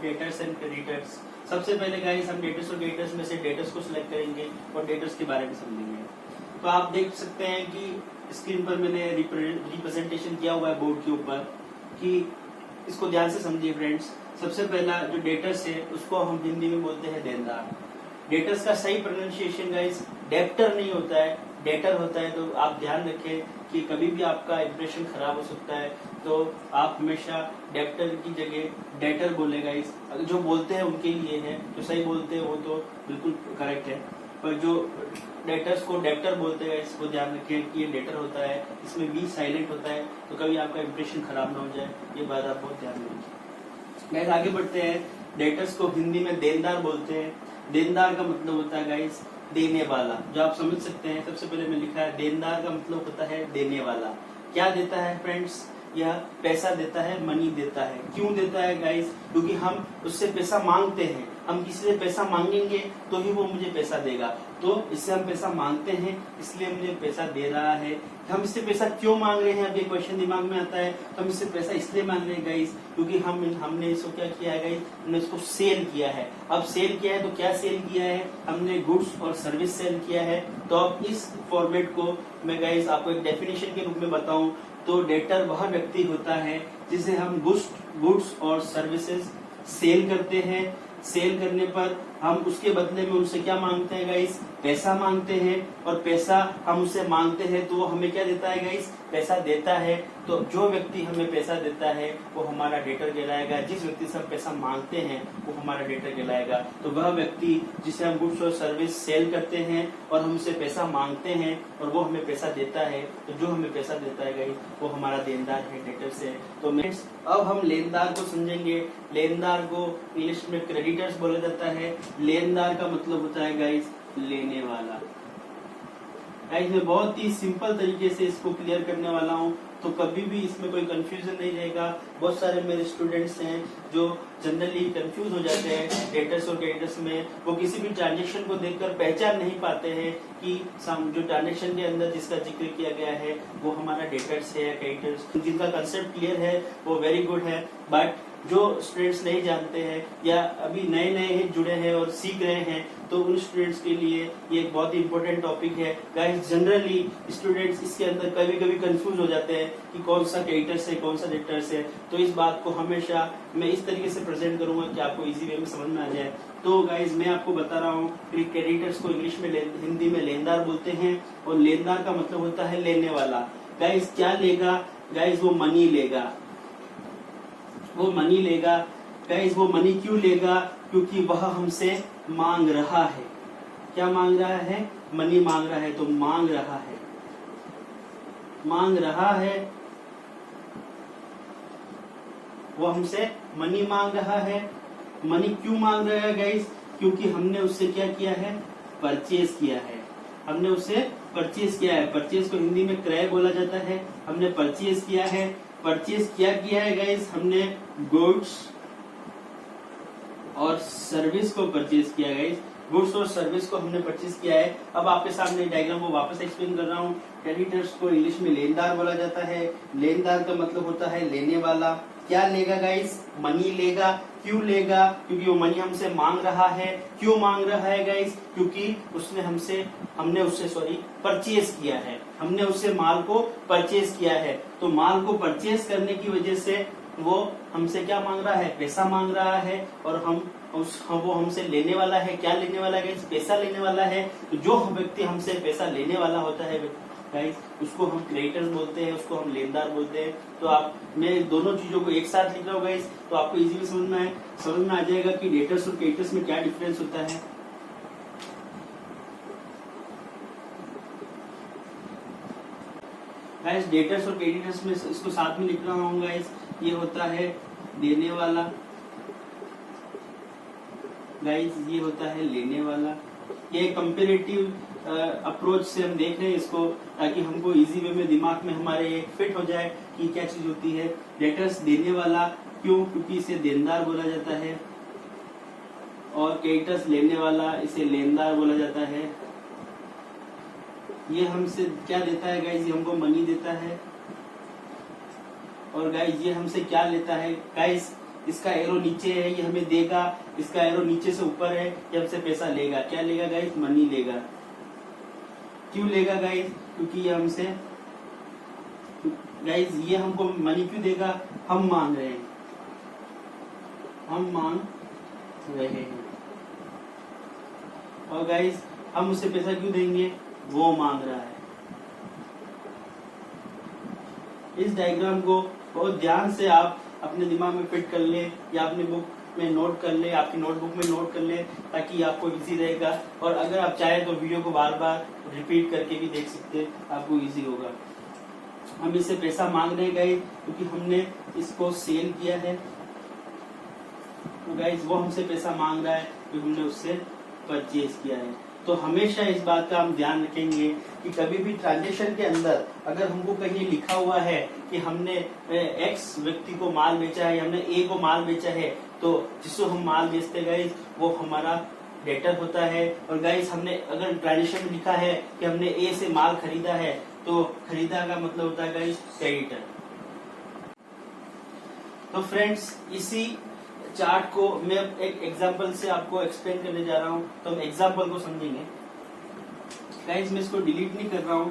Debtors and creditors. सबसे पहले guys हम डेटर्स और क्रेडिटर्स में से डेटर्स को सिलेक्ट करेंगे और डेटर्स के बारे में समझेंगे। तो आप देख सकते हैं कि स्क्रीन पर मैंने रिप्रेजेंटेशन किया हुआ है बोर्ड के ऊपर, कि इसको ध्यान से समझिए फ्रेंड्स। सबसे पहला जो डेटर्स है उसको हम हिंदी में बोलते हैं देनदार। डेटर्स का सही प्रोनाउंसिएशन गाइस डेप्टर नहीं होता है, डेटर होता है। तो आप ध्यान रखें कि कभी भी आपका इंप्रेशन खराब हो सकता है, तो आप हमेशा डेप्टर की जगह डेटर बोले गाइस। जो बोलते हैं उनके लिए है, जो सही बोलते हैं वो तो बिल्कुल करेक्ट है, पर जो डेटर्स को डेप्टर बोलते हैं इसको ध्यान रखें कि ये डेटर होता है, इसमें बी साइलेंट होता है, तो कभी आपका इंप्रेशन खराब ना हो जाए, ये बात आप बहुत ध्यान रखिए। गाइस आगे बढ़ते हैं। डेटर्स को हिंदी में देनदार बोलते हैं। देनदार का मतलब होता है गाइस देने वाला, जो आप समझ सकते हैं। सबसे पहले मैं लिखा है देनदार का मतलब होता है देने वाला। क्या देता है फ्रेंड्स? यह पैसा देता है, मनी देता है। क्यों देता है गाइस? क्योंकि हम उससे पैसा मांगते हैं। हम किसी से पैसा मांगेंगे तो ही वो मुझे पैसा देगा, तो इससे हम पैसा मांगते हैं, इसलिए मुझे पैसा दे रहा है। हम इससे पैसा क्यों मांग रहे हैं? अब ये क्वेश्चन दिमाग में आता है। तो हम इससे पैसा इसलिए मांग रहे हैं गाइस क्योंकि हमने इसको क्या किया है गाइस, हमने इसको सेल किया है। अब सेल किया है तो क्या सेल किया है? हमने गुड्स और सर्विस सेल किया है। तो अब इस फॉर्मेट को मैं गाइस आपको एक डेफिनेशन के रूप में बताऊं तो डेटर वह व्यक्ति होता है जिसे हम गुड्स और सर्विसेज सेल करते हैं। सेल करने पर हम उसके बदले में उनसे क्या मांगते हैं गाइस? पैसा मांगते हैं। और पैसा हम उससे मांगते हैं तो वो हमें क्या देता है गाइस? पैसा देता है। तो जो व्यक्ति हमें पैसा देता है वो हमारा डेटर कहलाएगा। जिस व्यक्ति से हम पैसा मांगते हैं वो हमारा डेटर कहलाएगा। तो वह व्यक्ति जिसे हम गुड्स और सर्विस सेल करते हैं और हम उससे पैसा मांगते हैं और वो हमें पैसा देता है, तो जो हमें पैसा देता है गाइस वो हमारा देनदार है, डेटर से। तो अब हम लेनदार को समझेंगे। लेनदार को इंग्लिश में क्रेडिटर्स बोला जाता है। लेनदार का मतलब होता है गाइस लेने वाला। गाइस मैं बहुत ही सिंपल तरीके से इसको क्लियर करने वाला हूँ, तो कभी भी इसमें कोई कंफ्यूजन नहीं रहेगा। बहुत सारे मेरे स्टूडेंट्स हैं जो जनरली कंफ्यूज हो जाते हैं डेटर्स और क्रेडिटर्स में। वो किसी भी ट्रांजेक्शन को देखकर पहचान नहीं पाते हैं कि जो ट्रांजेक्शन के अंदर जिसका जिक्र किया गया है वो हमारा डेटर्स है या क्रेडिटर्स। जिनका कंसेप्ट क्लियर है वो वेरी गुड है, बट जो स्टूडेंट्स नहीं जानते हैं या अभी नए नए जुड़े हैं और सीख रहे हैं, तो उन स्टूडेंट्स के लिए ये एक बहुत ही इंपॉर्टेंट टॉपिक है गाइस। जनरली स्टूडेंट्स इसके अंदर कभी कभी कंफ्यूज हो जाते हैं कि कौन सा क्रेडिटर्स है कौन सा डेटर्स है। तो इस बात को हमेशा मैं इस तरीके से प्रेजेंट करूंगा कि आपको इजी वे में समझ में आ जाए। तो गाइस मैं आपको बता रहा हूँ कि क्रेडिटर्स को इंग्लिश में हिंदी में लेनदार बोलते हैं और लेनदार का मतलब होता है लेने वाला। गाइस क्या लेगा? गाइस वो मनी लेगा। वो मनी लेगा। गाइस वो मनी क्यों लेगा? क्योंकि वह हमसे मांग रहा है। क्या मांग रहा है? मनी मांग रहा है। तो मांग रहा है, मांग रहा है, वो हमसे मनी मांग रहा है। मनी क्यों मांग रहा है गाइस? क्योंकि हमने उससे क्या किया है? परचेज किया है। हमने उससे परचेज किया है। परचेज को हिंदी में क्रय बोला जाता है। हमने परचेज किया है। परचेज क्या किया है गाइस? हमने गुड्स और सर्विस को परचेज किया गाइस। गुड्स और सर्विस को हमने परचेज किया है। अब आपके सामने डायग्राम को वापस एक्सप्लेन कर रहा हूँ। क्रेडिटर्स को इंग्लिश में लेनदार बोला जाता है। लेनदार का मतलब होता है लेने वाला। क्या लेगा गाइस? मनी लेगा। क्यों लेगा? क्योंकि वो मनी हमसे मांग रहा है। क्यों मांग रहा है गाइस? क्योंकि हमने उससे परचेज किया है। हमने उससे माल को परचेज किया है। तो माल को परचेज करने की वजह से वो हमसे क्या मांग रहा है? पैसा मांग रहा है। और वो हमसे लेने वाला है। क्या लेने वाला है? पैसा लेने वाला है। तो जो व्यक्ति हमसे पैसा लेने वाला होता है गाइस उसको हम क्रेडिटर्स बोलते हैं, उसको हम लेनदार बोलते हैं। तो मैं दोनों चीजों को एक साथ लिख रहा हूँ गाइस, तो आपको इजीली समझ में आ जाएगा कि डेटर्स और क्रेडिटर्स में क्या डिफरेंस होता है। गाइस डेटर्स और क्रेडिटर्स में इसको साथ में लिख रहा हूँ गाइस। ये होता है देने वाला गाइस, ये होता है लेने वाला। ये कंपेरेटिव अप्रोच से हम देख रहे हैं इसको, ताकि हमको इजी वे में दिमाग में हमारे फिट हो जाए कि क्या चीज होती है। डेटर्स देने वाला क्यों? क्योंकि इसे देनदार बोला जाता है। और क्रेडिटर्स लेने वाला, इसे लेनदार बोला जाता है। ये हमसे क्या देता है गाइस? ये हमको मनी देता है। और गाइस ये हमसे क्या लेता है? गाइस इसका एरो नीचे है, ये हमें देगा, इसका एरो नीचे से ऊपर है, ये हमसे पैसा लेगा। क्या लेगा गाइस? मनी लेगा। क्यों लेगा गाइस? क्योंकि ये हमसे गाइस ये हमको मनी क्यों देगा? हम मांग रहे हैं, हम मांग रहे हैं। और गाइस हम उससे पैसा क्यों देंगे? वो मांग रहा है। इस डायग्राम को बहुत ध्यान से आप अपने दिमाग में फिट कर ले या अपने बुक में नोट कर ले, आपकी नोटबुक में नोट कर ले, ताकि आपको इजी रहेगा। और अगर आप चाहे तो वीडियो को बार बार रिपीट करके भी देख सकते हैं, आपको इजी होगा। हम इससे पैसा मांग रहे गए क्योंकि हमने इसको सेल किया है, तो गाइस वो हमसे पैसा मांग रहा है क्योंकि हमने उससे परचेज किया है। तो हमेशा इस बात का हम ध्यान रखेंगे कि कभी भी ट्रांजेक्शन के अंदर अगर हमको कहीं लिखा हुआ है कि हमने एक्स व्यक्ति को माल बेचा है, हमने ए को माल बेचा है, तो जिसको हम माल बेचते गाइस वो हमारा डेटर होता है। और गाइस हमने अगर ट्रांजेक्शन में लिखा है कि हमने ए से माल खरीदा है, तो खरीदा का मतलब होता है गाइस क्रेडिटर। तो फ्रेंड्स इसी चार्ट को मैं एक एग्जांपल से आपको एक्सप्लेन करने जा रहा हूं, तो हम एग्जांपल को समझेंगे। गाइस मैं इसको डिलीट नहीं कर रहा हूं,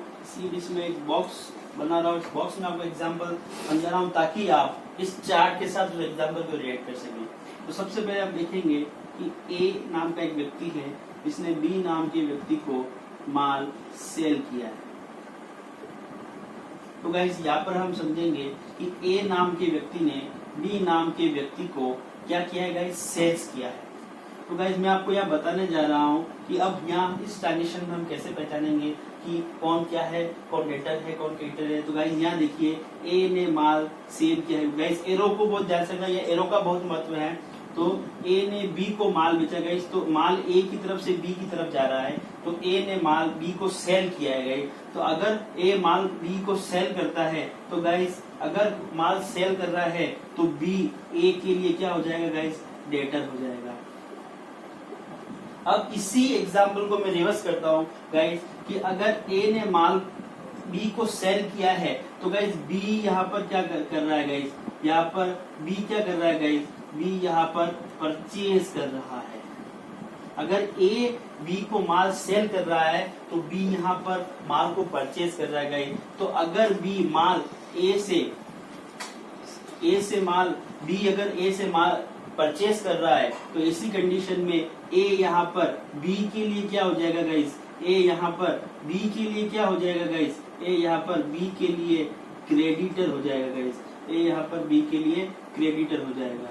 इसमें एक बॉक्स बना रहा हूं, इस बॉक्स में आपको एग्जांपल समझा रहा हूं ताकि आप इस चार्ट के साथ उस एग्जांपल को रिलेट कर सकें। तो सबसे पहले आप देखेंगे कि ए नाम का एक व्यक्ति है, इसने बी नाम के व्यक्ति को माल सेल किया है। तो गाइस यहाँ पर हम समझेंगे कि ए नाम के व्यक्ति ने बी नाम के व्यक्ति को क्या किया है गाइस? सेल्स किया है। तो गाइस मैं आपको यहाँ बताने जा रहा हूँ कि अब यहाँ इस ट्रांजेक्शन में हम कैसे पहचानेंगे कि कौन क्या है, कौन डेटर है, कौन क्रेडिटर है। तो गाइस यहाँ देखिए ए ने माल सेल किया है। गाइस एरो को बहुत ध्यान से रखना, ये एरो का बहुत महत्व है। तो ए ने बी को माल बेचा गाइस, तो माल ए की तरफ से बी की तरफ जा रहा है, तो ए ने माल बी को सेल किया है गाइस। तो अगर ए माल बी को सेल करता है, तो गाइस अगर माल सेल कर रहा है तो बी ए के लिए क्या हो जाएगा गाइस? डेटर हो जाएगा। अब इसी एग्जाम्पल को मैं रिवर्स करता हूँ गाइस कि अगर ए ने माल बी को सेल किया है, तो गाइस बी यहाँ पर क्या कर रहा है गाइस? यहाँ पर बी क्या कर रहा है गाइस? बी यहाँ पर परचेज कर रहा है। अगर ए बी को माल सेल कर रहा है तो बी यहाँ पर माल को परचेज कर रहा है गाइस। तो अगर बी माल ए से माल बी अगर ए से माल परचेज कर रहा है, तो इसी कंडीशन में ए यहाँ पर बी के लिए क्या हो जाएगा गाइस? ए यहाँ पर बी के लिए क्या हो जाएगा गाइस? ए यहाँ पर बी के लिए क्रेडिटर हो जाएगा गाइस। ए यहाँ पर बी के लिए क्रेडिटर हो जाएगा।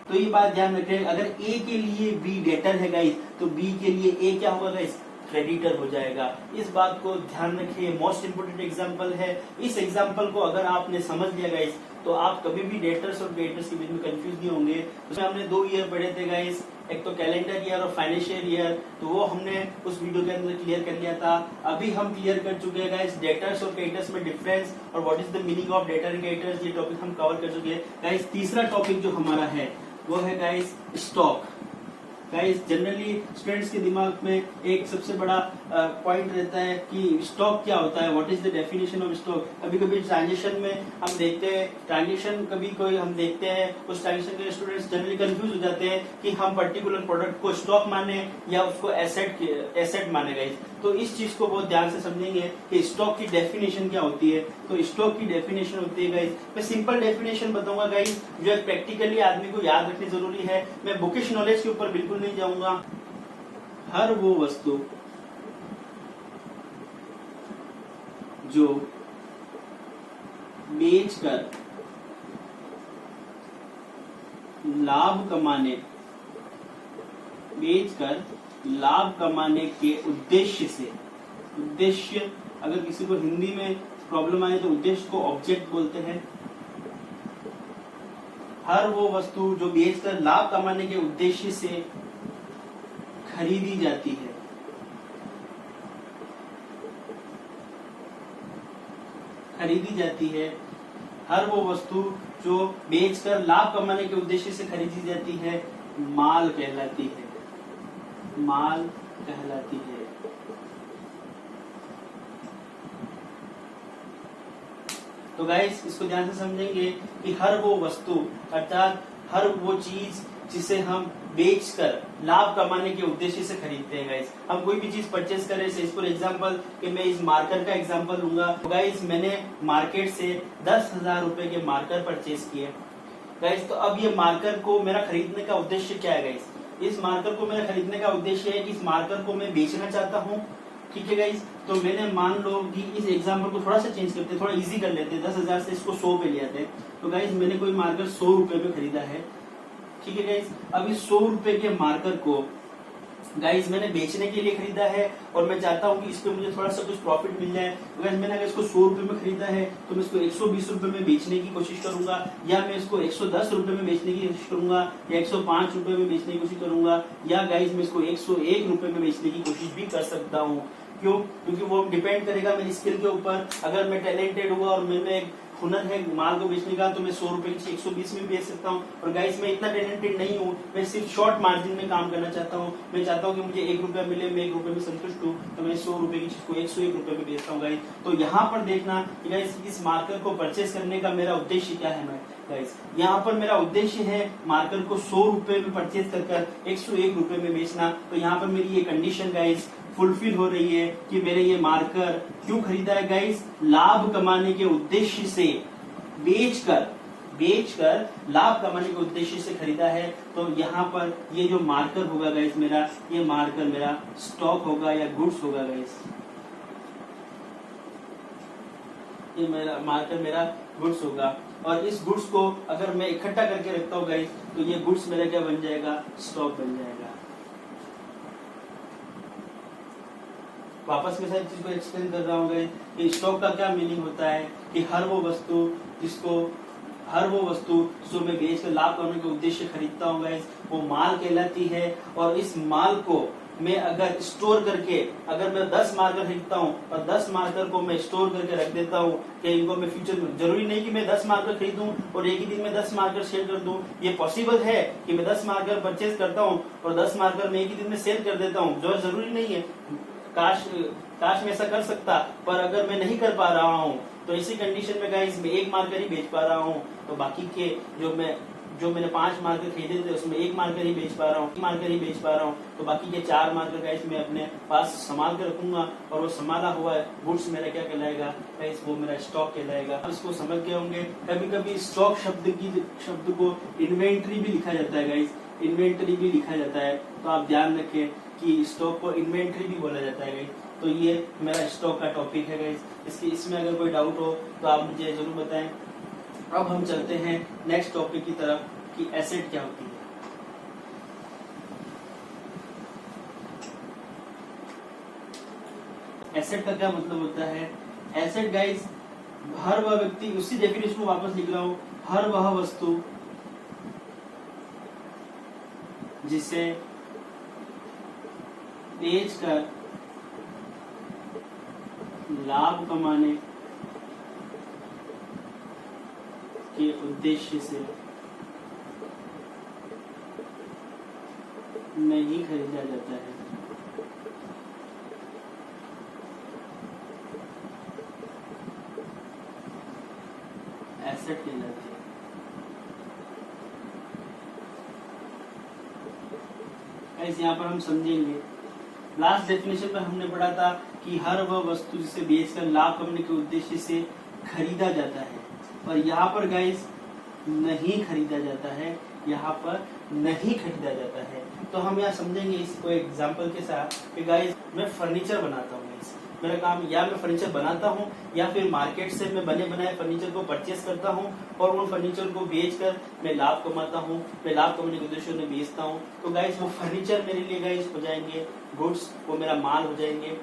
तो ये बात ध्यान रखें, अगर ए के लिए बी डेटर है गाइस, तो बी के लिए ए क्या होगा गाइस? क्रेडिटर हो जाएगा। इस बात को ध्यान रखिए, मोस्ट इंपोर्टेंट एग्जांपल है। इस एग्जांपल को अगर आपने समझ लिया गाइस, तो आप कभी भी डेटर्स और क्रेडिटर्स के बीच में कंफ्यूज नहीं होंगे। उसमें हमने 2 ईयर पढ़े थे गाइस, एक तो कैलेंडर ईयर और फाइनेंशियल ईयर, तो वो हमने उस वीडियो के अंदर क्लियर कर लिया था। अभी हम क्लियर कर चुके हैं गाइस डेटर्स और क्रेडिटर्स में डिफरेंस और what is the meaning of debtor and creditors, ये टॉपिक हम कवर कर चुके हैं गाइस। तीसरा टॉपिक जो हमारा है वो है guys stock. Guys generally students के दिमाग में एक सबसे बड़ा पॉइंट रहता है कि स्टॉक क्या होता है, what is the definition of stock. कभी कभी ट्रांजेक्शन में हम देखते हैं, ट्रांजेक्शन कभी कोई हम देखते हैं, उस ट्रांजेक्शन के स्टूडेंट्स जनरली कंफ्यूज हो जाते हैं कि हम पर्टिकुलर प्रोडक्ट को स्टॉक माने या उसको एसेट माने गाइस। तो इस चीज को बहुत ध्यान से समझेंगे कि स्टॉक की डेफिनेशन क्या होती है। तो स्टॉक की डेफिनेशन होती है गाइस, मैं सिंपल डेफिनेशन बताऊंगा गाइस, जो प्रैक्टिकली आदमी को याद रखनी जरूरी है। मैं बुकिश नॉलेज के ऊपर बिल्कुल नहीं जाऊंगा। हर वो वस्तु जो बेचकर लाभ कमाने के उद्देश्य से, उद्देश्य अगर किसी को हिंदी में प्रॉब्लम आए तो उद्देश्य को ऑब्जेक्ट बोलते हैं। हर वो वस्तु जो बेचकर लाभ कमाने के उद्देश्य से खरीदी जाती है, हर वो वस्तु जो बेचकर लाभ कमाने के उद्देश्य से खरीदी जाती है, माल कहलाती है। तो गाइस इसको ध्यान से समझेंगे कि हर वो वस्तु अर्थात हर वो चीज जिसे हम बेचकर लाभ कमाने के उद्देश्य से खरीदते हैं गाइस। हम कोई भी चीज परचेस करें, से फॉर एग्जांपल कि मैं इस मार्कर का एग्जांपल लूंगा, तो गाइस मैंने मार्केट से 10,000 रुपए के मार्कर परचेस किए गाइस। तो अब ये मार्कर को मेरा खरीदने का उद्देश्य क्या है गाइस? इस मार्कर को मेरा खरीदने का उद्देश्य है कि इस मार्कर को मैं बेचना चाहता हूँ, ठीक है गाइस। तो मैंने मान लो कि इस एग्जांपल को थोड़ा सा चेंज करते हैं, थोड़ा इजी कर लेते हैं, 10,000 से इसको 100 पे ले आते हैं। तो गाइस मैंने कोई मार्कर 100 रुपए में खरीदा है, ठीक है गाइस। अब इस 100 रुपए के मार्कर को गाइस मैंने बेचने के लिए खरीदा है और मैं चाहता हूं कि इस पे मुझे थोड़ा सा कुछ प्रॉफिट मिल जाए। तो गाइस मैंने अगर इसको 100 रुपए में खरीदा है तो मैं इसको 120 रुपए में बेचने की कोशिश करूंगा, या मैं इसको 110 रुपए में बेचने की कोशिश करूंगा, या 105 रुपए में बेचने की कोशिश करूंगा, या गाइस मैं इसको 101 रुपए में बेचने की कोशिश भी कर सकता हूँ। क्यों? क्योंकि वो डिपेंड करेगा मेरी स्किल के ऊपर। अगर मैं टैलेंटेड हुआ और मैं एक हुनर है माल को बेचने का, तो मैं 100 रुपए की 120 में बेच सकता हूँ। और गाइस मैं इतना टैलेंटेड नहीं हूँ, मैं सिर्फ शॉर्ट मार्जिन में काम करना चाहता हूँ। मैं चाहता हूँ कि मुझे 1 रुपया मिले, मैं 1 रुपए में संतुष्ट हूँ, तो मैं 100 रुपए की चीज को 101 रुपए में बेचता हूँ गाइस। तो यहाँ पर देखना कि गाइस इस मार्कर को परचेस करने का मेरा उद्देश्य क्या है। मैं गाइस यहाँ पर मेरा उद्देश्य है मार्कर को 100 रुपए में परचेस कर 101 रुपए में बेचना। तो यहाँ पर मेरी ये कंडीशन गाइस फुलफिल हो रही है कि मैंने ये मार्कर क्यों खरीदा है गाइस? लाभ कमाने के उद्देश्य से, बेचकर लाभ कमाने के उद्देश्य से खरीदा है। तो यहाँ पर ये जो मार्कर होगा गाइस मेरा, ये मार्कर मेरा स्टॉक होगा या गुड्स होगा गाइस। ये मेरा मार्कर मेरा गुड्स होगा, और इस गुड्स को अगर मैं इकट्ठा करके रखता हूँ गाइस, तो ये गुड्स मेरा क्या बन जाएगा? स्टॉक बन जाएगा। वापस मैं सारी चीज को एक्सप्लेन कर रहा हूँ गाइस कि स्टॉक का क्या मीनिंग होता है कि हर वो वस्तु जो मैं बेचकर लाभ कमाने के उद्देश्य खरीदता हूँ गाइस, वो माल कहलाती है। और इस माल को मैं अगर स्टोर करके, अगर मैं 10 मार्कर खरीदता हूँ और 10 मार्कर को मैं स्टोर करके रख देता हूँ कि इनको मैं फ्यूचर में, जरूरी नहीं कि मैं 10 मार्कर खरीदूं और एक ही दिन में 10 मार्कर सेल कर दूं। ये पॉसिबल है कि मैं 10 मार्कर परचेज करता हूँ और 10 मार्कर मैं एक ही दिन में सेल कर देता हूँ, जो जरूरी नहीं है। काश मैं ऐसा कर सकता, पर अगर मैं नहीं कर पा रहा हूँ तो इसी कंडीशन में गाइस मैं 1 मार्कर ही बेच पा रहा हूँ। तो बाकी के जो मैंने 5 मार्कर खरीदे थे उसमें 1 मार्कर ही बेच पा रहा हूँ, तो बाकी के 4 मार्कर गाइस मैं अपने पास संभाल कर रखूंगा। और वो संभाला हुआ गुड्स मेरा क्या कहलाएगा गाइस? वो मेरा स्टॉक कहलाएगा। आप इसको समझ गए होंगे। कभी कभी स्टॉक शब्द को इन्वेंट्री भी लिखा जाता है गाइस, इन्वेंट्री भी लिखा जाता है। तो आप ध्यान रखें कि स्टॉक को इन्वेंट्री भी बोला जाता है गाइस। तो ये मेरा स्टॉक का टॉपिक है गाइस। इसमें अगर कोई डाउट हो तो आप मुझे जरूर बताएं। अब हम चलते हैं नेक्स्ट टॉपिक की तरफ कि एसेट क्या होती है। एसेट का क्या मतलब होता है? एसेट गाइस हर वह व्यक्ति, उसी डेफिनेशन को वापस लिख रहा हूं, हर वह वस्तु जिसे बेचकर लाभ कमाने के उद्देश्य से नहीं खरीदा जाता है। एसेट कहलाती है। ऐसे यहाँ पर हम समझेंगे। लास्ट डेफिनेशन में हमने पढ़ा था कि हर वह वस्तु जिसे बेचकर लाभ कमाने के उद्देश्य से खरीदा जाता है, और यहाँ पर गाइस नहीं खरीदा जाता है, यहाँ पर नहीं खरीदा जाता है। तो हम यहाँ समझेंगे इसको एग्जांपल के साथ कि गाइस मैं फर्नीचर बनाता हूँ। मेरा काम या मैं फर्नीचर बनाता हूँ या फिर मार्केट से मैं बने बनाए फर्नीचर को परचेस करता हूँ और उन फर्नीचर को बेचकर मैं लाभ कमाता हूँ। मैं लाभ कमाने के उद्देश्य से बेचता हूँ। तो गाइस वो फर्नीचर मेरे लिए गाइस हो जाएंगे गुड्स, वो मेरा माल हो जाएंगे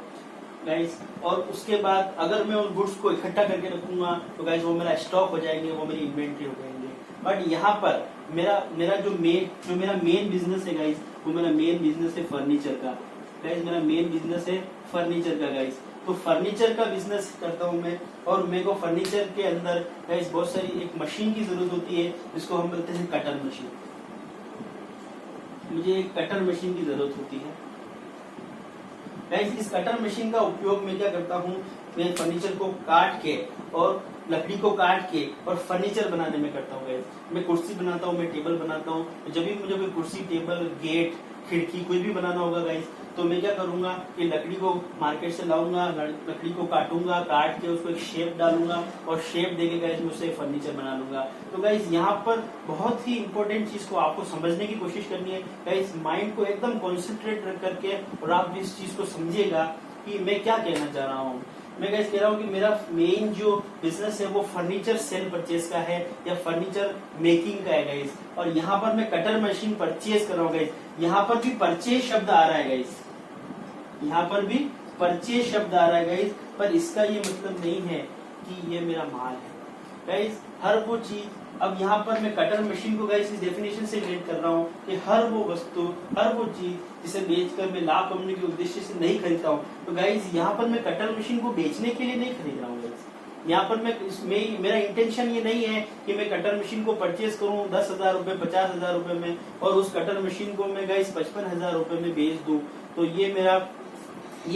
गाइस। और उसके बाद अगर मैं उन गुड्स को इकट्ठा करके रखूंगा तो गाइस वो मेरा स्टॉक हो जाएंगे, वो मेरी इन्वेंट्री हो जाएंगे। बट यहाँ पर मेरा जो मेरा मेन बिजनेस है गाइस, वो मेरा मेन बिजनेस है फर्नीचर का गाइस। मेरा मेन बिजनेस है फर्नीचर का गाइस। तो फर्नीचर का बिजनेस करता हूँ मैं, और मेरे को फर्नीचर के अंदर गाइस बहुत सारी एक मशीन की जरूरत होती है जिसको हम बोलते हैं कटर मशीन। मुझे एक कटर मशीन की जरूरत होती है गाइस। इस कटर मशीन का उपयोग मैं क्या करता हूँ मैं फर्नीचर को काट के और लकड़ी को काट के और फर्नीचर बनाने में करता हूँ गाइस। मैं कुर्सी बनाता हूँ, मैं टेबल बनाता हूँ। जब भी मुझे कोई कुर्सी, टेबल, गेट, खिड़की कोई भी बनाना होगा गाइस, तो मैं क्या करूंगा कि लकड़ी को मार्केट से लाऊंगा, लकड़ी को काटूंगा, काट के उसको एक शेप डालूंगा और शेप देके गाइस मैं उससे फर्नीचर बना लूंगा। तो गाइस यहाँ पर बहुत ही इंपॉर्टेंट चीज को आपको समझने की कोशिश करनी है गाइस। माइंड को एकदम कॉन्सेंट्रेट करके और आप इस चीज को समझिएगा कि मैं क्या कहना चाह रहा हूँ। मैं गाइस कह रहा हूँ कि मेरा मेन जो बिजनेस है वो फर्नीचर सेल परचेज का है या फर्नीचर मेकिंग का है गाइस। और यहाँ पर मैं कटर मशीन परचेज कर रहा हूँ गाइस। यहाँ पर भी परचेज शब्द आ रहा है गाइस, यहाँ पर भी परचेज शब्द आ रहा है गाइस, पर इसका ये मतलब नहीं है कि ये मेरा माल है गाइस। हर वो चीज, अब यहाँ पर मैं कटर मशीन को गाइस इस डेफिनेशन से रिलेट कर रहा हूँ कि हर वो वस्तु, हर वो चीज जिसे बेचकर मैं लाभ कमाने के उद्देश्य से नहीं खरीदता हूँ। तो गाइस यहाँ पर मैं कटर मशीन को बेचने के लिए नहीं खरीद रहा हूँ गाइस। यहाँ पर मैं इसमें मेरा इंटेंशन ये नहीं है कि मैं कटर मशीन को परचेज करूँ 10,000 रुपए, 50,000 रुपए में और उस कटर मशीन को मैं गाइस 55,000 रुपए में बेच दूं। तो ये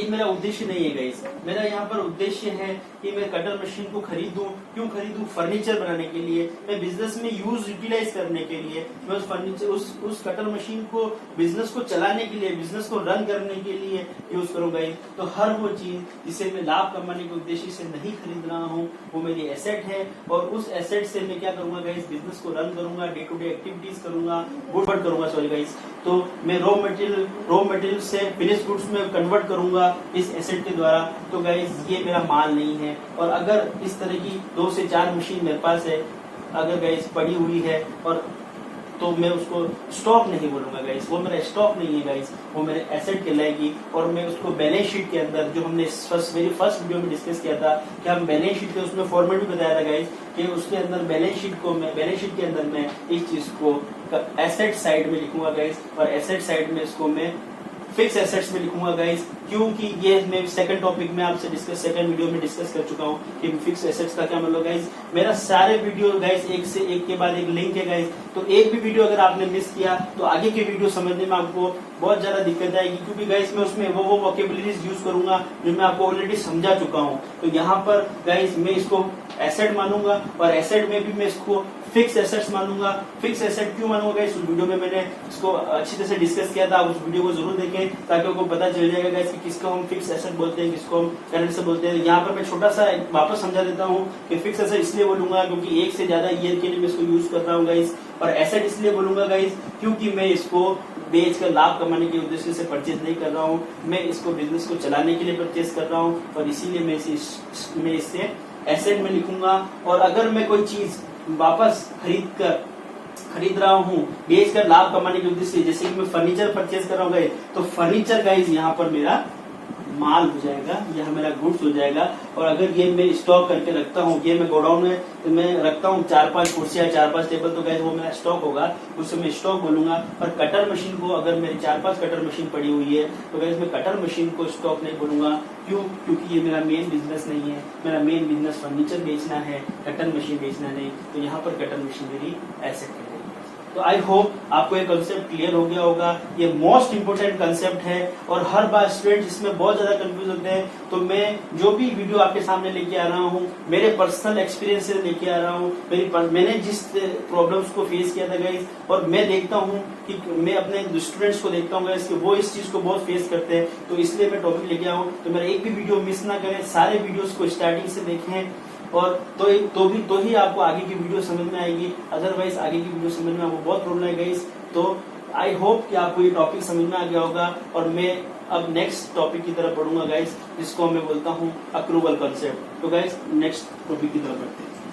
मेरा उद्देश्य नहीं है गाइस। मेरा यहाँ पर उद्देश्य है कि मैं कटर मशीन को खरीदूं। क्यों खरीदूं? फर्नीचर बनाने के लिए, मैं बिजनेस में यूटिलाइज करने के लिए, मैं उस फर्नीचर उस कटर मशीन को बिजनेस को चलाने के लिए, बिजनेस को रन करने के लिए यूज करूँ गाइस। तो हर वो चीज जिसे मैं लाभ कमाने के उद्देश्य से नहीं खरीद रहा हूँ वो मेरी एसेट है और उस एसेट से मैं क्या करूंगा गाइस, बिजनेस को रन करूंगा, डे टू डे एक्टिविटीज करूंगा, गुड करूंगा सॉरी गाइस। तो मैं रॉ मटेरियल से फिनिश गुड्स में कन्वर्ट करूंगा इस एसेट के द्वारा। तो गाइस ये मेरा माल नहीं है। और अगर इस तरह की 2 से 4 मशीन मेरे पास है, अगर गाइस पड़ी हुई है, और तो मैं उसको स्टॉक नहीं बोलूंगा गाइस, वो मेरा स्टॉक नहीं है गाइस, वो मेरे एसेट कहलाएगी। और मैं उसको बैलेंस शीट के अंदर, जो हमने मेरी फर्स्ट वीडियो में डिस्कस किया था कि हम बैलेंस शीट के उसमें फॉर्मेट भी बताया था गाइस कि उसके अंदर बैलेंस शीट के अंदर मैं इस चीज को एसेट साइड में लिखूंगा गाइस, और एसेट साइड में इसको मैं फिक्स एसेट्स में लिखूंगा गाइस। क्योंकि ये मैं सेकंड टॉपिक में आपसे सेकंड वीडियो में डिस्कस कर चुका हूँ कि फिक्स एसेट्स का क्या मतलब गाइस। मेरा सारे वीडियो गाइस एक से एक के बाद एक लिंक है गाइस, तो एक भी वीडियो अगर आपने मिस किया तो आगे के वीडियो समझने में आपको बहुत ज्यादा दिक्कत आएगी, क्योंकि गाइस मैं उसमें वो वोकेबुलरीज यूज करूंगा जो मैं आपको ऑलरेडी समझा चुका हूँ। तो यहाँ पर गाइस मैं इसको एसेट मानूंगा और एसेट में भी मैं इसको फिक्स एसेट्स मानूंगा। फिक्स एसेट क्यों मानूंगा? इस वीडियो में मैंने इसको अच्छी तरह से डिस्कस किया था, उस वीडियो को जरूर देखें ताकि आपको पता चल जाएगा गाइस कि किसको हम फिक्स एसेट बोलते हैं, किसको हम करंट से बोलते हैं। यहाँ पर मैं छोटा सा वापस समझा देता हूँ कि फिक्स एसेट इसलिए बोलूंगा क्योंकि एक से ज्यादा ईयर के लिए मैं इसको यूज कर रहा हूँ गाइस, और एसेट इसलिए बोलूंगा गाइस क्योंकि मैं इसको बेच कर लाभ कमाने के उद्देश्य से परचेज नहीं कर रहा हूँ, मैं इसको बिजनेस को चलाने के लिए परचेज कर रहा हूँ, और इसीलिए मैं इससे एसेट में लिखूंगा। और अगर मैं कोई चीज वापस खरीद रहा हूँ बेच कर लाभ कमाने के उद्देश्य से, जैसे कि मैं फर्नीचर परचेज कर रहा हूँ गाइस, तो फर्नीचर गाइस यहाँ पर मेरा माल हो जाएगा, यह मेरा गुड्स हो जाएगा। और अगर ये मैं स्टॉक करके रखता हूँ, ये मैं गोडाउन में तो मैं रखता हूँ 4-5 कुर्सियां, 4-5 टेबल, तो गाइस वो मेरा स्टॉक होगा, उससे मैं स्टॉक बोलूंगा। और कटर मशीन को, अगर मेरी 4-5 कटर मशीन पड़ी हुई है तो गाइस मैं कटर मशीन को स्टॉक नहीं बोलूंगा। क्यों? क्योंकि ये मेरा मेन बिजनेस नहीं है। मेरा मेन बिजनेस फर्नीचर बेचना है, कटर मशीन बेचना नहीं। तो यहाँ पर कटर मशीन मेरी एसेट है। तो आई होप आपको ये कंसेप्ट क्लियर हो गया होगा। ये मोस्ट इंपोर्टेंट कंसेप्ट है और हर बार स्टूडेंट इसमें बहुत ज्यादा कंफ्यूज होते हैं। तो मैं जो भी वीडियो आपके सामने लेके आ रहा हूँ, मेरे पर्सनल एक्सपीरियंस से लेके आ रहा हूँ, मैंने जिस प्रॉब्लम्स को फेस किया था गाइस, और मैं देखता हूँ कि मैं अपने स्टूडेंट्स को देखता हूँ गाइस कि वो इस चीज को बहुत फेस करते हैं, तो इसलिए मैं टॉपिक लेके आऊँ। तो मेरा एक भी वीडियो मिस ना करें, सारे वीडियोस को स्टार्टिंग से देखें, और तो ही आपको आगे की वीडियो समझ में आएगी। अदरवाइज आगे की वीडियो समझ में आपको बहुत प्रॉब्लम है गाइस। तो आई होप कि आपको ये टॉपिक समझ में आ गया होगा, और मैं अब नेक्स्ट टॉपिक की तरफ बढ़ूंगा गाइस, जिसको मैं बोलता हूँ अक्रूवल कंसेप्ट। तो गाइस नेक्स्ट टॉपिक की तरफ बढ़ते हैं।